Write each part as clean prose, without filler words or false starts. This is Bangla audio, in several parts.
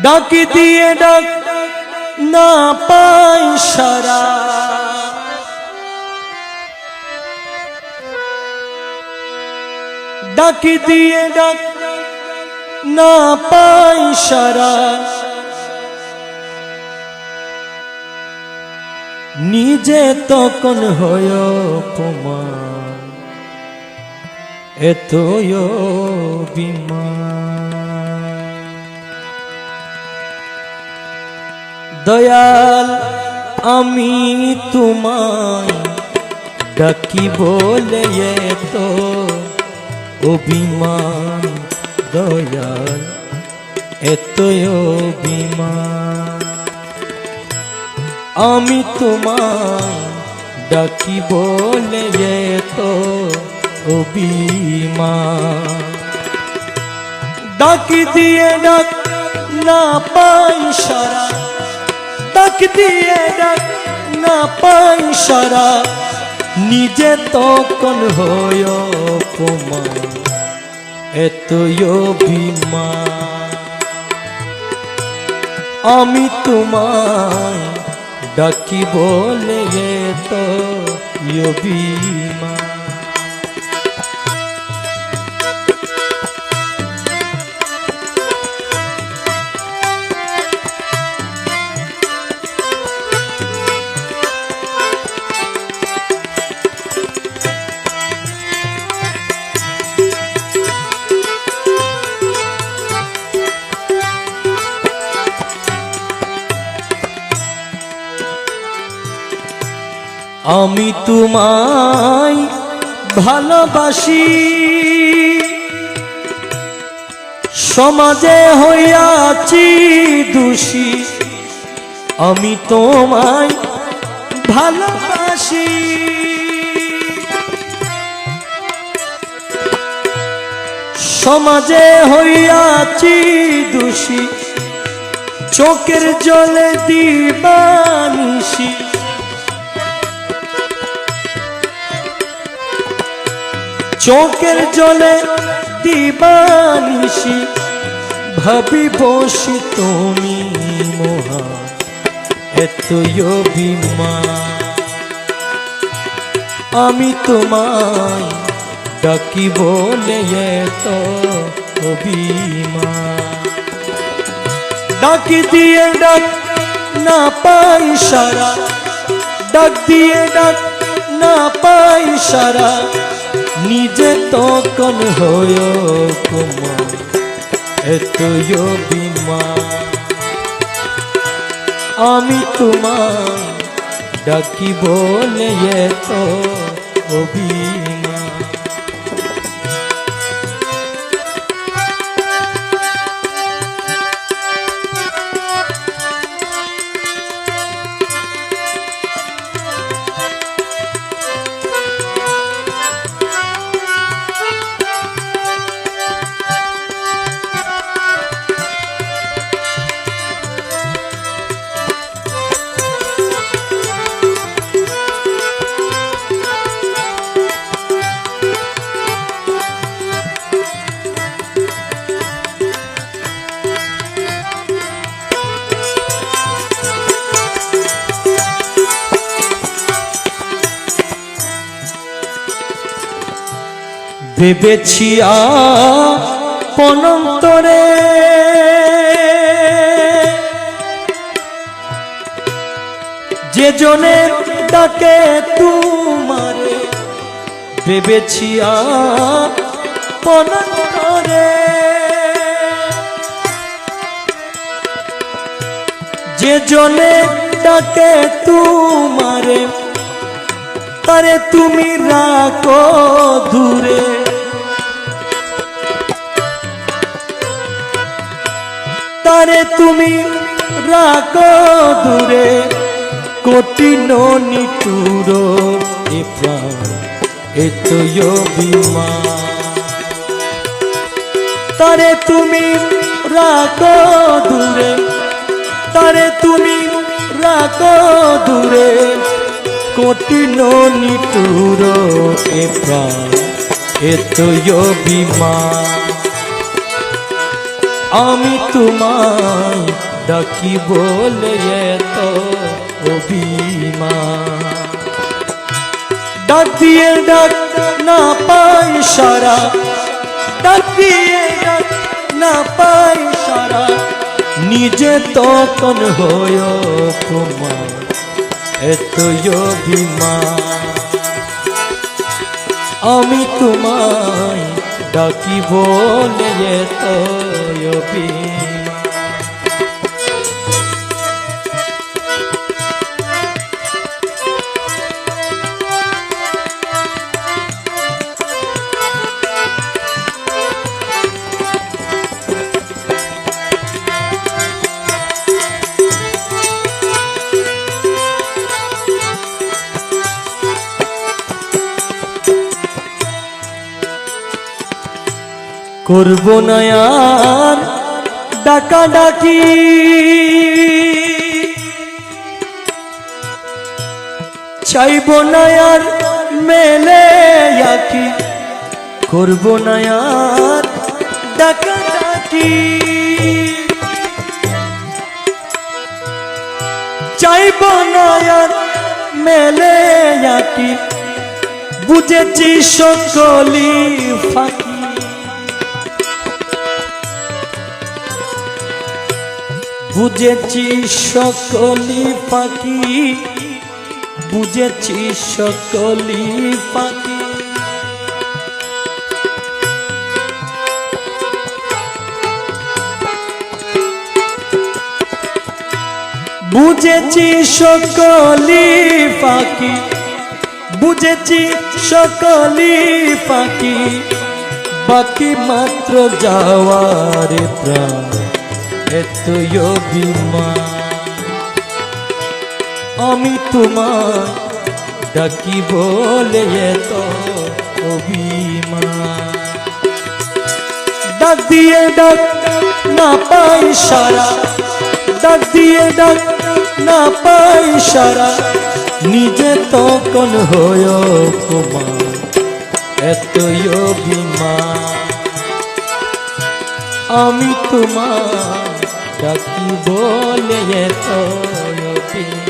ডাক দিয়ে ডাক না পাই সারা, ডাক দিয়ে ডাক না পাই সারা, নিজে তখন হয় অপমান, এতই অভিমান। দয়াল আমি তোমায় ডাকি বলে এত অভিমান, দয়াল এতই অভিমান। আমি তোমায় ডাকি বলে এত অভিমান, ডাক দিয়ে ডাক না পাই সারা, ডাক দিয়ে ডাক না পাই সারা, নিজে তখন হয় অপমান, এতই অভিমান। আমি তোমায় ডাকি বলে এত অভিমান। আমি তোমায় ভালোবাসি, সমাজে হইয়াছি দোষী, আমি তোমায় ভালোবাসি। সমাজে হইয়াছি দোষী, চোখের জলে দিবানিশি, চোখের জলে দিবানিশি, ভাবি বসি তুমি মহা, এতই অভিমান। আমি তোমায় ডাকি বলে এত অভিমান, ডাক দিয়ে ডাক না পাই সারা, ডাক দিয়ে ডাক না পাই সারা, নিজে তখন হয় অপমান, এতই অভিমান। আমি তোমায় ডাকি বলে এত অভিমান। ভেবেছি আপনন্তরে, যে জনে ডাকে তোমারে, ভেবেছি আপনন্তরে, যে জনে ডাকে তোমারে, তারে তুমি রাখো দূরে। তারে তুমি রাখো দূরে, কঠিন নিঠুর এ প্রাণ, এতই অভিমান। তারে তুমি রাখো দূরে, তারে তুমি রাখো দূরে, কঠিন নিঠুর এ প্রাণ, এতই অভিমান। আমি তোমায় ডাকি বলে এত অভিমান। ডাক দিয়ে ডাক না পাই সারা, ডাক দিয়ে ডাক না পাই সারা, নিজে তখন হয় অপমান এতই অভিমান। আমি তোমায় ডাকি বলে এতই অভিমান। করব না আর ডাকা ডাকি, চাইব না আর মেলে আঁকি। করব না আর ডাকা ডাকি, চাইব না আর মেলে আঁকি। বুঝেছি সকলি ফাঁকি, বুঝেছি সকলি ফাঁকি, বুঝেছি সকলি ফাঁকি। বুঝেছি সকলি ফাঁকি, বুঝেছি সকলি ফাঁকি। বাকি মাত্র যাওয়ার প্রাণ এতই অভিমান। আমি তোমায় ডাকি বলে এত অভিমান। ডাক দিয়ে ডাক না পাই সারা, ডাক দিয়ে ডাক না পাই সারা, নিজে তখন হয় অপমান এতই অভিমান। আমি তোমায় ডাকি বলে এত অভিমান।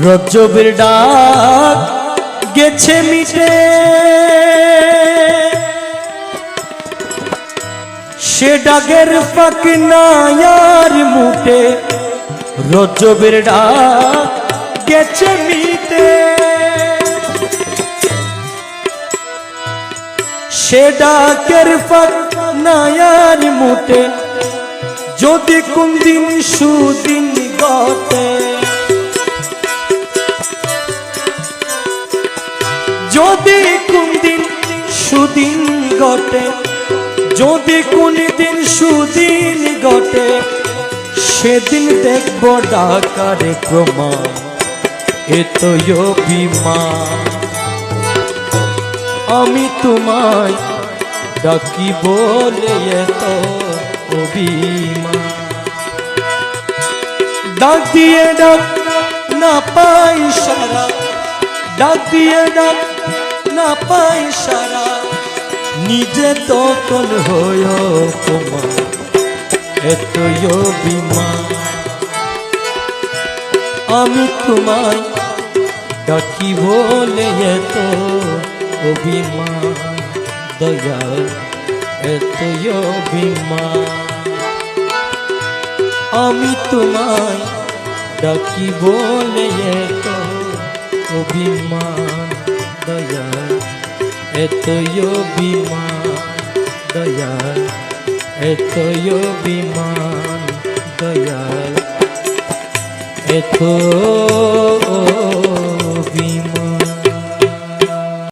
রজবের ডাক গেছে মিটে, সে ডাকের ফাঁক নাই আর মুটে। রজবের ডাক গেছে মিটে, সে ডাকের ফাঁক নাই আর মুটে। যদি কোন দিন সুদিন গতে, যদি কোন দিন সুদিন ঘটে, যদি কোন দিন সুদিন ঘটে, সেদিন দেখব ডাকার প্রমাণ এতই অভিমান। আমি তোমায় ডাকি বলে এত অভিমান। ডাক দিয়ে ডাক না পাই সারা, ডাক দিয়ে ডাক না পাই সারা, নিজে তখন হয় অপমান এতই অভিমান। আমি তোমায় ডাকি বলে এত অভিমান। দয়াল এতই অভিমান। আমি তোমায় ডাকি বলে এত অভিমান। দয়াল এতই অভিমান। দয়াল এতই অভিমান। দয়াল এত